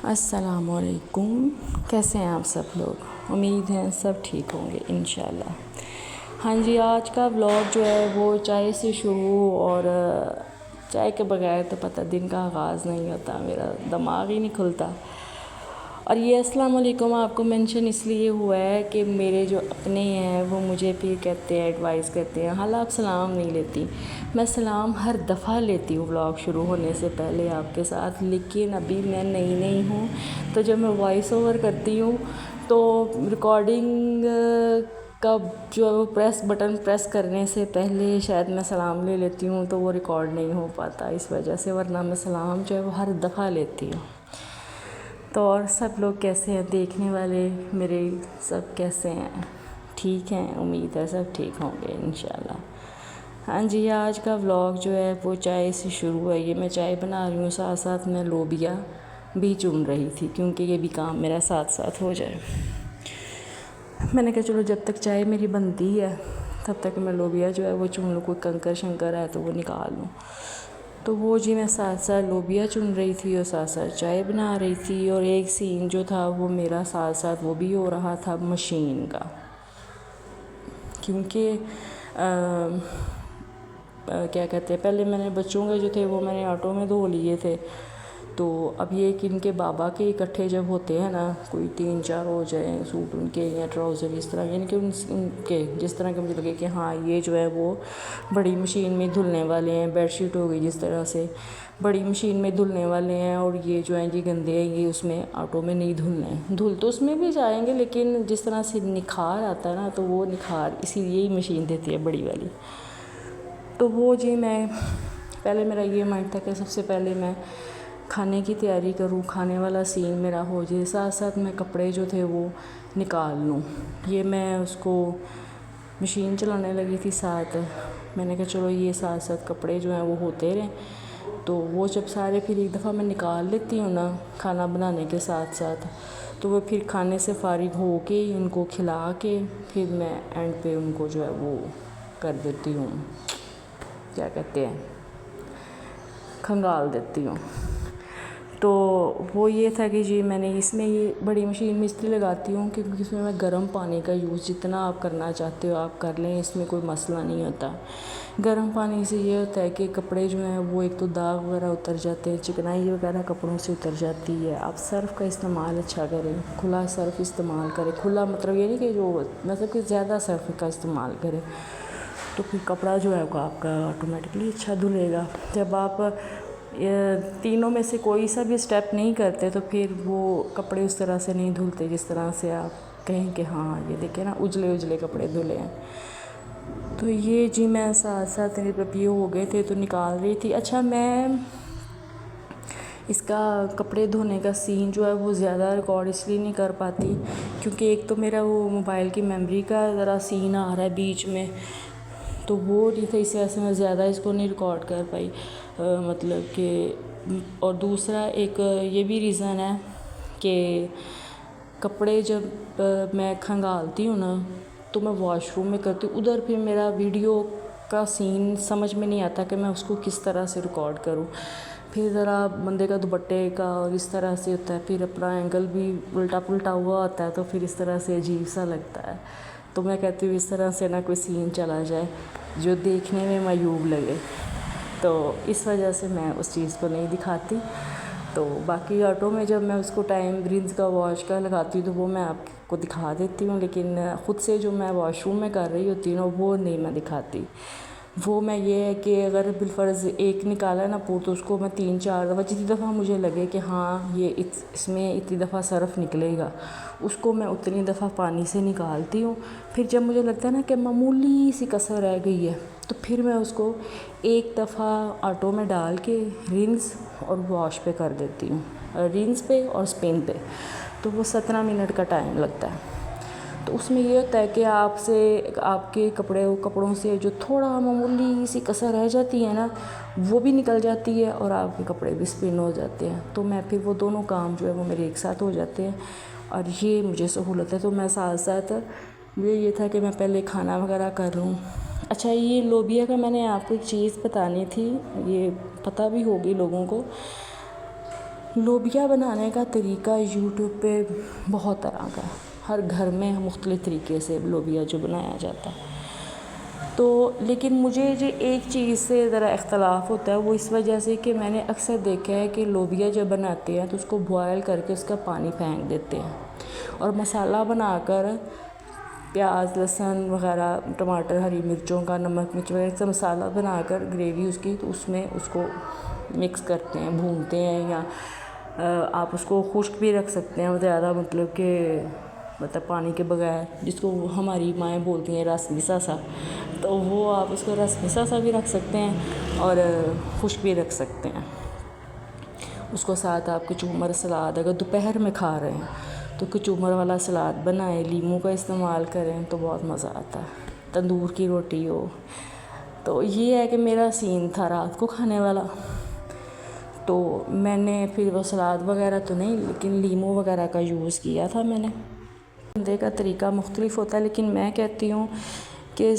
السلام علیکم، کیسے ہیں آپ سب لوگ؟ امید ہے سب ٹھیک ہوں گے انشاءاللہ۔ ہاں جی، آج کا ولاگ جو ہے وہ چائے سے شروع، اور چائے کے بغیر تو پتہ دن کا آغاز نہیں ہوتا، میرا دماغ ہی نہیں کھلتا۔ اور یہ السلام علیکم آپ کو مینشن اس لیے ہوا ہے کہ میرے جو اپنے ہیں وہ مجھے پھر کہتے ہیں، ایڈوائز کرتے ہیں، حال آپ سلام نہیں لیتی۔ میں سلام ہر دفعہ لیتی ہوں ولاگ شروع ہونے سے پہلے آپ کے ساتھ، لیکن ابھی میں نئی ہوں، تو جب میں وائس اوور کرتی ہوں تو ریکارڈنگ کا جو ہے وہ بٹن پریس کرنے سے پہلے شاید میں سلام لے لیتی ہوں، تو وہ ریکارڈ نہیں ہو پاتا اس وجہ سے، ورنہ میں سلام جو ہے وہ ہر دفعہ لیتی ہوں۔ تو اور سب لوگ کیسے ہیں؟ دیکھنے والے میرے سب کیسے ہیں؟ ٹھیک ہیں؟ امید ہے سب ٹھیک ہوں گے انشاءاللہ۔ ہاں جی، آج کا ولاگ جو ہے وہ چائے سے شروع ہے۔ یہ میں چائے بنا رہی ہوں، ساتھ ساتھ میں لوبیا بھی چن رہی تھی، کیونکہ یہ بھی کام میرا ساتھ ہو جائے۔ میں نے کہا چلو جب تک چائے میری بنتی ہے تب تک میں لوبیا جو ہے وہ چن لوں، کوئی کنکر شنکر ہے تو وہ نکال لوں۔ تو وہ جی میں ساتھ لوبیا چن رہی تھی اور ساتھ چائے بنا رہی تھی، اور ایک سین جو تھا وہ میرا ساتھ وہ بھی ہو رہا تھا مشین کا، کیونکہ کیا کہتے ہیں، پہلے میں نے بچوں کے جو تھے وہ میں نے آٹو میں دھو لیے تھے، تو اب یہ کہ ان کے بابا کے اکٹھے جب ہوتے ہیں نا، کوئی 3-4 ہو جائیں سوٹ ان کے یا ٹراؤزر اس طرح، یعنی کہ ان کے جس طرح کے مجھے لگے کہ ہاں یہ جو ہے وہ بڑی مشین میں دھلنے والے ہیں، بیڈ شیٹ ہو گئی جس طرح سے بڑی مشین میں دھلنے والے ہیں، اور یہ جو ہیں یہ گندے ہیں، یہ اس میں آٹو میں نہیں دھلنے ہیں۔ دھل تو اس میں بھی جائیں گے، لیکن جس طرح سے نکھار آتا ہے نا، تو وہ نکھار اسی لیے ہی مشین دیتی ہے بڑی والی۔ تو وہ جی میں پہلے میرا یہ مائنڈ تھا کہ سب سے پہلے میں کھانے کی تیاری کروں، کھانے والا سین میرا ہو جائے، ساتھ میں کپڑے جو تھے وہ نکال لوں۔ یہ میں اس کو مشین چلانے لگی تھی ساتھ، میں نے کہا چلو یہ ساتھ کپڑے جو ہیں وہ ہوتے رہیں، تو وہ جب سارے پھر ایک دفعہ میں نکال لیتی ہوں نا کھانا بنانے کے ساتھ تو وہ پھر کھانے سے فارغ ہو کے ان کو کھلا کے پھر میں اینڈ پہ ان کو جو ہے وہ کر دیتی ہوں، کیا کہتے ہیں، کھنگال دیتی ہوں۔ تو وہ یہ تھا کہ جی میں نے اس میں یہ بڑی مشین میں اس لیے لگاتی ہوں کیونکہ اس میں گرم پانی کا یوز جتنا آپ کرنا چاہتے ہو آپ کر لیں، اس میں کوئی مسئلہ نہیں ہوتا۔ گرم پانی سے یہ ہوتا ہے کہ کپڑے جو ہیں وہ ایک تو داغ وغیرہ اتر جاتے ہیں، چکنائی وغیرہ کپڑوں سے اتر جاتی ہے۔ آپ سرف کا استعمال اچھا کریں، کھلا سرف استعمال کریں، کھلا مطلب یہ نہیں کہ جو مطلب کہ زیادہ سرف کا استعمال کریں، تو پھر کپڑا جو ہے وہ آپ کا آٹومیٹکلی اچھا دھلے گا۔ جب آپ تینوں میں سے کوئی سا بھی اسٹیپ نہیں کرتے تو پھر وہ کپڑے اس طرح سے نہیں دھلتے جس طرح سے آپ کہیں کہ ہاں یہ دیکھیں نا اجلے کپڑے دھلے ہیں۔ تو یہ جی میں ساتھ جب یہ ہو گئے تھے تو نکال رہی تھی۔ اچھا، میں اس کا کپڑے دھونے کا سین جو ہے وہ زیادہ ریکارڈ اس لیے نہیں کر پاتی کیونکہ ایک تو میرا وہ موبائل کی میموری کا ذرا سین آ رہا ہے بیچ میں، تو وہ نہیں تھا، اس وجہ سے میں زیادہ اس کو نہیں ریکارڈ کر پائی، مطلب کہ۔ اور دوسرا ایک یہ بھی ریزن ہے کہ کپڑے جب میں کھنگالتی ہوں نا تو میں واش روم میں کرتی ہوں، ادھر پھر میرا ویڈیو کا سین سمجھ میں نہیں آتا کہ میں اس کو کس طرح سے ریکارڈ کروں، پھر ذرا بندے کا دوپٹے کا اور اس طرح سے ہوتا ہے، پھر اپنا اینگل بھی الٹا پلٹا ہوا ہوتا ہے، تو پھر اس طرح سے عجیب سا لگتا ہے۔ تو میں کہتی ہوں اس طرح سے نہ کوئی سین چلا جائے جو دیکھنے میں معیوب لگے، تو اس وجہ سے میں اس چیز کو نہیں دکھاتی۔ تو باقی آٹو میں جب میں اس کو ٹائم رنس کا واش کا لگاتی ہوں تو وہ میں آپ کو دکھا دیتی ہوں، لیکن خود سے جو میں واش روم میں کر رہی ہوتی ہوں وہ نہیں میں دکھاتی۔ وہ میں یہ ہے کہ اگر بالفرض ایک نکالا نا پور تو اس کو میں 3-4 دفعہ جتنی دفعہ مجھے لگے کہ ہاں یہ اس میں اتنی دفعہ سرف نکلے گا اس کو میں اتنی دفعہ پانی سے نکالتی ہوں۔ پھر جب مجھے لگتا ہے نا کہ معمولی سی کسر رہ گئی ہے تو پھر میں اس کو ایک دفعہ آٹو میں ڈال کے رنس اور واش پہ کر دیتی ہوں، رنس پہ اور اسپن پہ، تو وہ 17 منٹ کا ٹائم لگتا ہے۔ تو اس میں یہ ہوتا ہے کہ آپ کے کپڑوں سے جو تھوڑا معمولی سی کسر رہ جاتی ہے نا وہ بھی نکل جاتی ہے اور آپ کے کپڑے بھی اسپن ہو جاتے ہیں، تو میں پھر وہ دونوں کام جو ہے وہ میرے ایک ساتھ ہو جاتے ہیں، اور یہ مجھے سہولت ہے۔ تو میں ساتھ یہ تھا کہ میں پہلے کھانا وغیرہ کر لوں۔ اچھا، یہ لوبیا کا میں نے آپ کو ایک چیز بتانی تھی، یہ پتہ بھی ہوگی لوگوں کو، لوبیا بنانے کا طریقہ یوٹیوب پہ بہت طرح کا ہے، ہر گھر میں مختلف طریقے سے لوبیا جو بنایا جاتا ہے، تو لیکن مجھے جو ایک چیز سے ذرا اختلاف ہوتا ہے وہ اس وجہ سے کہ میں نے اکثر دیکھا ہے کہ لوبیا جب بناتے ہیں تو اس کو بوائل کر کے اس کا پانی پھینک دیتے ہیں، اور مسالہ بنا کر پیاز لہسن وغیرہ ٹماٹر ہری مرچوں کا نمک مرچ وغیرہ سے مسالہ بنا کر گریوی اس کی، تو اس میں اس کو مکس کرتے ہیں بھونتے ہیں، یا آپ اس کو خشک بھی رکھ سکتے ہیں زیادہ مطلب پانی کے بغیر، جس کو ہماری مائیں بولتی ہیں رس مسا سا، تو وہ آپ اس کو رس مسا سا بھی رکھ سکتے ہیں اور خشک بھی رکھ سکتے ہیں۔ اس کو ساتھ آپ کچومر سلاد اگر دوپہر میں کھا رہے ہیں تو کچومر والا سلاد بنائیں، لیموں کا استعمال کریں تو بہت مزہ آتا ہے، تندور کی روٹی ہو۔ تو یہ ہے کہ میرا سین تھا رات کو کھانے والا، تو میں نے پھر وہ سلاد وغیرہ تو نہیں لیکن لیموں وغیرہ کا یوز کیا تھا میں نے۔ بننے کا طریقہ مختلف ہوتا ہے، لیکن میں کہتی ہوں کہ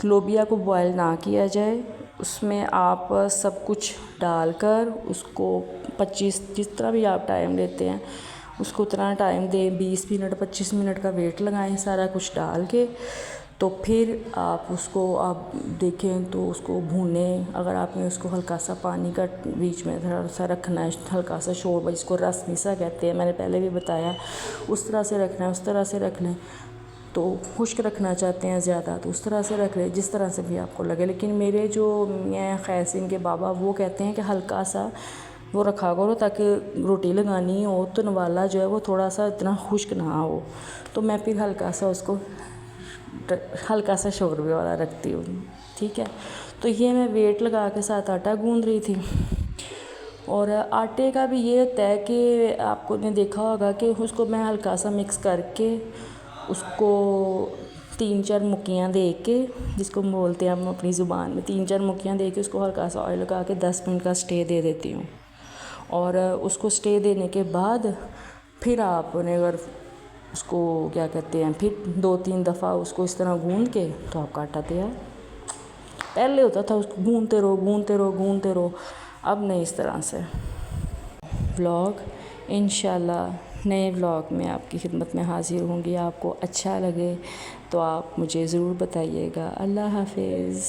لوبیا کو بوائل نہ کیا جائے، اس میں آپ سب کچھ ڈال کر اس کو 25 جس طرح بھی آپ ٹائم لیتے ہیں اس کو اتنا ٹائم دیں، 20 منٹ 25 منٹ کا ویٹ لگائیں سارا کچھ ڈال کے، تو پھر آپ اس کو آپ دیکھیں تو اس کو بھونیں۔ اگر آپ نے اس کو ہلکا سا پانی کا بیچ میں تھوڑا سا رکھنا ہے، ہلکا سا شوربہ جس کو رس میسا کہتے ہیں، میں نے پہلے بھی بتایا، اس طرح سے رکھنا ہے، اس طرح سے رکھ لیں۔ تو خشک رکھنا چاہتے ہیں زیادہ تو اس طرح سے رکھ لیں، جس طرح سے بھی آپ کو لگے، لیکن میرے جو میاں خیر سنگھ کے بابا وہ کہتے ہیں کہ ہلکا سا وہ رکھا کرو تاکہ روٹی لگانی ہو تو نوالا جو ہے وہ تھوڑا سا اتنا خشک نہ ہو، تو میں پھر ہلکا سا اس کو ہلکا سا شوربے والا رکھتی ہوں، ٹھیک ہے۔ تو یہ میں ویٹ لگا کے ساتھ آٹا گوندھ رہی تھی، اور آٹے کا بھی یہ ہوتا ہے کہ آپ کو نے دیکھا ہوگا کہ اس کو میں ہلکا سا مکس کر کے اس کو 3-4 مکیاں دے کے، جس کو بولتے ہیں ہم اپنی زبان میں 3-4 مکیاں دے کے اس کو ہلکا سا آئل لگا کے 10 منٹ کا اسٹے دے دیتی ہوں، اور اس کو اسٹے دینے کے بعد پھر آپ نے اگر اس کو کیا کہتے ہیں پھر 2-3 دفعہ اس کو اس طرح گوندھ کے تو آپ کا آٹا تیار۔ پہلے ہوتا تھا اس کو گوندھتے رہو، اب نہیں اس طرح سے۔ ولاگ انشاءاللہ نئے ولاگ میں آپ کی خدمت میں حاضر ہوں گی، آپ کو اچھا لگے تو آپ مجھے ضرور بتائیے گا۔ اللہ حافظ۔